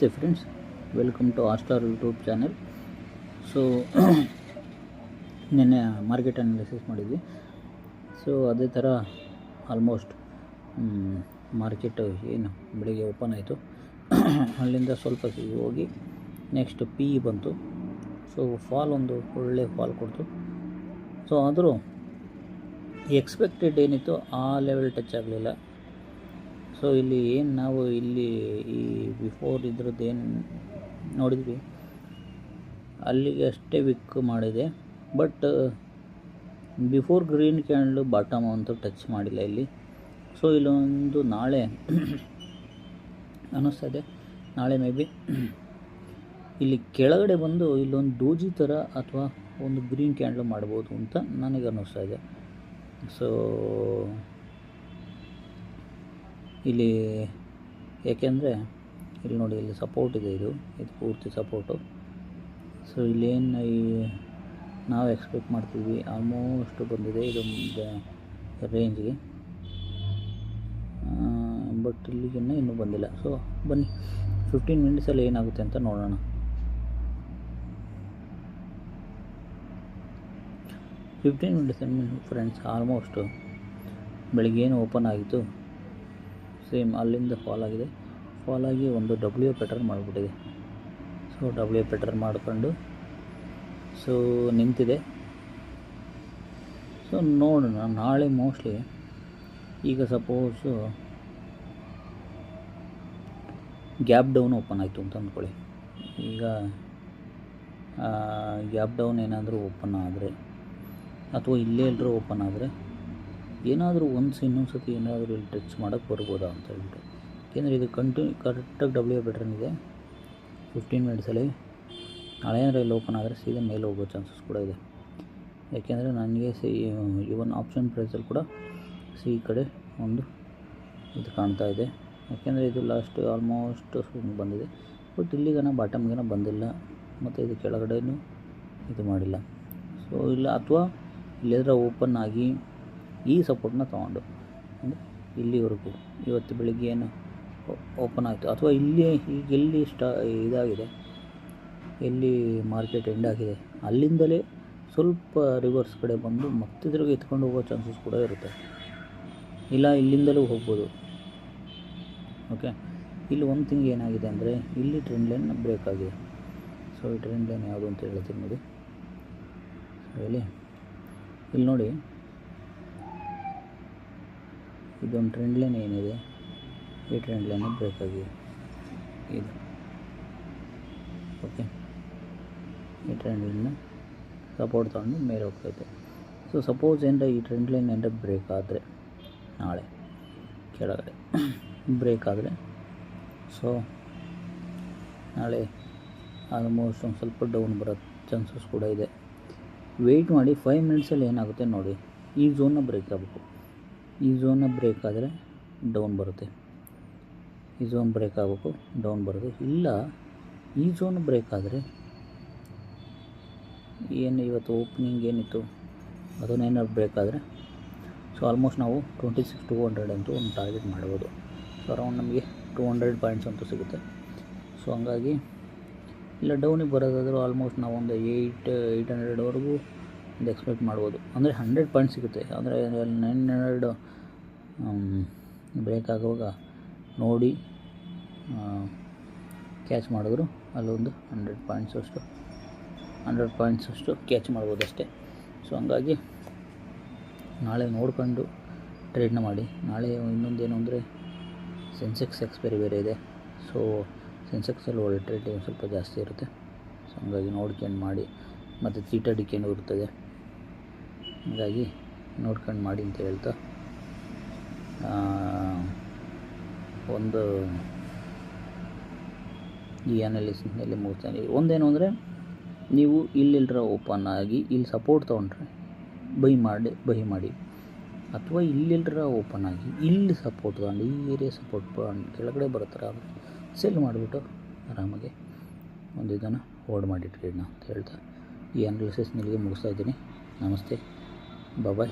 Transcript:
ನಮಸ್ತೆ friends, welcome to ಆಸ್ಟಾರ್ YouTube channel. So ನಿನ್ನೆ ಮಾರ್ಕೆಟ್ ಅನಾಲಿಸಿಸ್ ಮಾಡಿದ್ವಿ. ಸೊ ಅದೇ ಥರ ಆಲ್ಮೋಸ್ಟ್ ಮಾರ್ಕೆಟ್ ಏನು ಬೆಳಿಗ್ಗೆ ಓಪನ್ ಆಯಿತು, ಅಲ್ಲಿಂದ ಸ್ವಲ್ಪ ಹೋಗಿ ನೆಕ್ಸ್ಟ್ ಪಿ ಇ ಬಂತು. ಸೊ ಫಾಲ್ ಒಂದು ಒಳ್ಳೆ ಫಾಲ್ ಕೊಡ್ತು. ಸೊ ಆದರೂ ಎಕ್ಸ್ಪೆಕ್ಟೆಡ್ ಏನಿತ್ತು ಆ ಲೆವೆಲ್ ಟಚ್ ಆಗಲಿಲ್ಲ. ಸೊ ಇಲ್ಲಿ ಏನು ನಾವು ಇಲ್ಲಿ ಈ ಬಿಫೋರ್ ಇದ್ರದ್ದು ಏನು ನೋಡಿದ್ವಿ ಅಲ್ಲಿಗೆ ಅಷ್ಟೇ ವಿಕ್ ಮಾಡಿದೆ. But before green candle bottom ಅಂತೂ ಟಚ್ ಮಾಡಿಲ್ಲ ಇಲ್ಲಿ. ಸೊ ಇಲ್ಲೊಂದು ನಾಳೆ ಅನ್ನಿಸ್ತಾ ಇದೆ, ನಾಳೆ ಮೇ ಬಿ ಇಲ್ಲಿ ಕೆಳಗಡೆ ಬಂದು ಇಲ್ಲೊಂದು ಡೋಜಿ ಥರ ಅಥವಾ ಒಂದು ಗ್ರೀನ್ ಕ್ಯಾಂಡಲ್ ಮಾಡ್ಬೋದು ಅಂತ ನನಗೆ ಅನ್ನಿಸ್ತಾ ಇದೆ. ಸೊ ಇಲ್ಲಿ ಏಕೆಂದರೆ ಇಲ್ಲಿ ನೋಡಿ, ಇಲ್ಲಿ ಸಪೋರ್ಟ್ ಇದೆ, ಇದು ಪೂರ್ತಿ ಸಪೋರ್ಟು. ಸೊ ಇಲ್ಲೇನು ನಾವು ಎಕ್ಸ್ಪೆಕ್ಟ್ ಮಾಡ್ತೀವಿ ಆಲ್ಮೋಸ್ಟ್ ಬಂದಿದೆ ಇದು ರೇಂಜ್ಗೆ, ಬಟ್ ಇಲ್ಲಿಗೆ ಇನ್ನೂ ಬಂದಿಲ್ಲ. ಸೊ ಬನ್ನಿ 15 ಮಿನಿಟ್ಸಲ್ಲಿ ಏನಾಗುತ್ತೆ ಅಂತ ನೋಡೋಣ. ಫ್ರೆಂಡ್ಸ್, ಆಲ್ಮೋಸ್ಟು ಬೆಳಿಗ್ಗೆ ಏನು ಓಪನ್ ಆಗಿತ್ತು ಸೇಮ್ ಅಲ್ಲಿಂದ ಫಾಲ್ ಆಗಿದೆ. ಫಾಲ್ ಆಗಿ ಒಂದು ಡಬ್ಲ್ಯೂ ಪ್ಯಾಟರ್ನ್ ಮಾಡಿಬಿಟ್ಟಿದೆ. ಸೊ ಡಬ್ಲ್ಯೂ ಪ್ಯಾಟರ್ನ್ ಮಾಡಿಕೊಂಡು ಸೊ ನಿಂತಿದೆ. ಸೊ ನೋಡೋಣ ನಾಳೆ ಮೋಸ್ಟ್ಲಿ. ಈಗ ಸಪೋಸು ಗ್ಯಾಪ್ ಡೌನ್ ಓಪನ್ ಆಯಿತು ಅಂತ ಅಂದ್ಕೊಳ್ಳಿ. ಈಗ ಗ್ಯಾಪ್ ಡೌನ್ ಏನಾದರೂ ಓಪನ್ ಆದರೆ ಅಥವಾ ಇಲ್ಲೇ ಎಲ್ಲರೂ ಓಪನ್ ಆದರೆ ಏನಾದರೂ ಇನ್ನೊಂದು ಸತಿ ಏನಾದರೂ ಇಲ್ಲಿ ಟಚ್ ಮಾಡೋಕ್ಕೆ ಬರ್ಬೋದಾ ಅಂತ ಹೇಳ್ಬಿಟ್ಟು. ಏಕೆಂದರೆ ಇದು ಕರೆಕ್ಟಾಗಿ ಡಬ್ಲ್ಯೂ ಪ್ಯಾಟರ್ನ್ ಇದೆ 15 ಮಿನಿಟ್ಸಲ್ಲಿ. ನಾಳೆ ಏನಾದರೂ ಇಲ್ಲಿ ಓಪನ್ ಆದರೆ ಸೀದಾ ಮೇಲೆ ಹೋಗೋ ಚಾನ್ಸಸ್ ಕೂಡ ಇದೆ. ಯಾಕೆಂದರೆ ನನಗೆ ಇವನ್ ಆಪ್ಷನ್ ಪ್ರೈಸಲ್ಲಿ ಕೂಡ ಈ ಕಡೆ ಒಂದು ಇದು ಕಾಣ್ತಾ ಇದೆ. ಯಾಕೆಂದರೆ ಇದು ಲಾಸ್ಟ್ ಆಲ್ಮೋಸ್ಟ್ ಬಂದಿದೆ, ಬಟ್ ಇಲ್ಲಿಗನ ಬಾಟಮ್ಗೆ ಬಂದಿಲ್ಲ, ಮತ್ತು ಇದು ಕೆಳಗಡೆನೂ ಇದು ಮಾಡಿಲ್ಲ. ಸೊ ಇಲ್ಲ, ಅಥವಾ ಇಲ್ಲೆಲ್ಲರ ಓಪನ್ ಆಗಿ ಈ ಸಪೋರ್ಟ್ನ ತೊಗೊಂಡು ಅಂದರೆ ಇಲ್ಲಿವರೆಗೂ ಇವತ್ತು ಬೆಳಿಗ್ಗೆ ಏನು ಓಪನ್ ಆಯಿತು, ಅಥವಾ ಇಲ್ಲಿ ಈಗ ಎಲ್ಲಿ ಇದಾಗಿದೆ, ಎಲ್ಲಿ ಮಾರ್ಕೆಟ್ ಎಂಡ್ ಆಗಿದೆ ಅಲ್ಲಿಂದಲೇ ಸ್ವಲ್ಪ ರಿವರ್ಸ್ ಕಡೆ ಬಂದು ಮತ್ತೆ ತಿರುಗಿ ಎತ್ಕೊಂಡು ಹೋಗೋ ಚಾನ್ಸಸ್ ಕೂಡ ಇರುತ್ತೆ. ಇಲ್ಲ ಇಲ್ಲಿಂದಲೂ ಹೋಗ್ಬೋದು. ಓಕೆ, ಇಲ್ಲಿ ಒಂದು ಥಿಂಗ್ ಏನಾಗಿದೆ ಅಂದರೆ ಇಲ್ಲಿ ಟ್ರೆಂಡ್ ಲೈನ್ ಬ್ರೇಕ್ ಆಗಿದೆ. ಸೊ ಈ ಟ್ರೆಂಡ್ ಲೈನ್ ಯಾವುದು ಅಂತ ಹೇಳ್ತೀನಿ ನೋಡಿ. ಇಲ್ಲಿ ನೋಡಿ, ಇದೊಂದು ಟ್ರೆಂಡ್ ಲೈನ್ ಏನಿದೆ, ಈ ಟ್ರೆಂಡ್ ಲೈನ್ ಬ್ರೇಕ್ ಆಗಿದೆ ಇದು. ಓಕೆ, ಈ ಟ್ರೆಂಡ್ ಲೈನ್ನ ಸಪೋರ್ಟ್ ತಗೊಂಡು ಮೇಲೆ ಹೋಗ್ತೈತೆ. ಸೊ ಸಪೋಸ್ ಏನಾರ ಈ ಟ್ರೆಂಡ್ ಲೈನ್ ಏನಾರ ಬ್ರೇಕ್ ಆದರೆ, ನಾಳೆ ಕೆಳಗಡೆ ಬ್ರೇಕ್ ಆದರೆ, ಸೊ ನಾಳೆ ಆಲ್ಮೋಸ್ಟ್ ಒಂದು ಸ್ವಲ್ಪ ಡೌನ್ ಬರೋ ಚಾನ್ಸಸ್ ಕೂಡ ಇದೆ. ವೆಯ್ಟ್ ಮಾಡಿ 5 ಮಿನಿಟ್ಸಲ್ಲಿ ಏನಾಗುತ್ತೆ ನೋಡಿ. ಈ ಝೋನ್ನ ಬ್ರೇಕ್ ಆಗಬೇಕು. ಈ ಝೋನ್ನ ಬ್ರೇಕ್ ಆದರೆ ಡೌನ್ ಬರುತ್ತೆ, ಈ ಝೋನ್ ಬ್ರೇಕ್ ಆಗಬೇಕು, ಡೌನ್ ಬರುತ್ತೆ. ಇಲ್ಲ ಈ ಝೋನ್ ಬ್ರೇಕ್ ಆದರೆ ಏನು ಇವತ್ತು ಓಪನಿಂಗ್ ಏನಿತ್ತು ಅದನ್ನೇನಾದ್ರು ಬ್ರೇಕ್ ಆದರೆ, ಸೊ ಆಲ್ಮೋಸ್ಟ್ ನಾವು 26,200 ಅಂತೂ ಒಂದು ಟಾರ್ಗೆಟ್ ಮಾಡ್ಬೋದು. ಸೊ ಅರೌಂಡ್ ನಮಗೆ 200 ಪಾಯಿಂಟ್ಸ್ ಅಂತೂ ಸಿಗುತ್ತೆ. ಸೊ ಹಂಗಾಗಿ ಇಲ್ಲ ಡೌನಿಗೆ ಬರೋದಾದರೂ ಆಲ್ಮೋಸ್ಟ್ ನಾವು ಒಂದು 800ವರೆಗೂ ಒಂದು ಎಕ್ಸ್ಪೆಕ್ಟ್ ಮಾಡ್ಬೋದು. ಅಂದರೆ 100 ಪಾಯಿಂಟ್ಸ್ ಸಿಗುತ್ತೆ. ಅಂದರೆ 900 ಬ್ರೇಕ್ ಆಗುವಾಗ ನೋಡಿ ಕ್ಯಾಚ್ ಮಾಡಿದ್ರು ಅಲ್ಲೊಂದು 100 ಪಾಯಿಂಟ್ಸ್ ಅಷ್ಟು ಕ್ಯಾಚ್ ಮಾಡ್ಬೋದು ಅಷ್ಟೇ. ಸೊ ಹಂಗಾಗಿ ನಾಳೆ ನೋಡ್ಕೊಂಡು ಟ್ರೇಡ್ನ ಮಾಡಿ. ನಾಳೆ ಇನ್ನೊಂದೇನು ಅಂದರೆ ಸೆನ್ಸೆಕ್ಸ್ ಎಕ್ಸ್ಪೈರಿ ಬೇರೆ ಇದೆ. ಸೊ ಸೆನ್ಸೆಕ್ಸಲ್ಲಿ ಒಳ್ಳೆ ಟ್ರೇಡ್ ಸ್ವಲ್ಪ ಜಾಸ್ತಿ ಇರುತ್ತೆ. ಸೊ ಹಂಗಾಗಿ ನೋಡ್ಕೊಂಡು ಮಾಡಿ, ಮತ್ತು ಚೀಟ ಡಿಕೆನೂ ಇರ್ತದೆ. ಹಾಗಾಗಿ ನೋಡ್ಕೊಂಡು ಮಾಡಿ ಅಂತ ಹೇಳ್ತಾ ಒಂದು ಈ ಅನಾಲಿಸಿಸ್ನಲ್ಲಿ ಮುಗಿಸ್ತಾನೆ. ಒಂದೇನು ಅಂದರೆ ನೀವು ಇಲ್ಲೆಲ್ಲರ ಓಪನ್ ಆಗಿ ಇಲ್ಲಿ ಸಪೋರ್ಟ್ ತೊಗೊಂಡ್ರೆ ಬೈ ಮಾಡಿ, ಅಥವಾ ಇಲ್ಲೆಲ್ಲರ ಓಪನ್ ಆಗಿ ಇಲ್ಲಿ ಸಪೋರ್ಟ್ ತೊಗೊಂಡು ಈ ಏರಿಯಾ ಸಪೋರ್ಟ್ ಕೆಳಗಡೆ ಬರೋ ಥರ ಸೆಲ್ ಮಾಡಿಬಿಟ್ಟು ಆರಾಮಾಗಿ ಒಂದು ಇದನ್ನು ಹೋಲ್ಡ್ ಮಾಡಿ ಟ್ರೇಡ್ನ ಅಂತ ಹೇಳ್ತಾ ಈ ಅನಾಲಿಸಿಸ್ ನಿಮಗೆ ಮುಗಿಸ್ತಾ ಇದ್ದೀನಿ. ನಮಸ್ತೆ, ಬಾಯ್.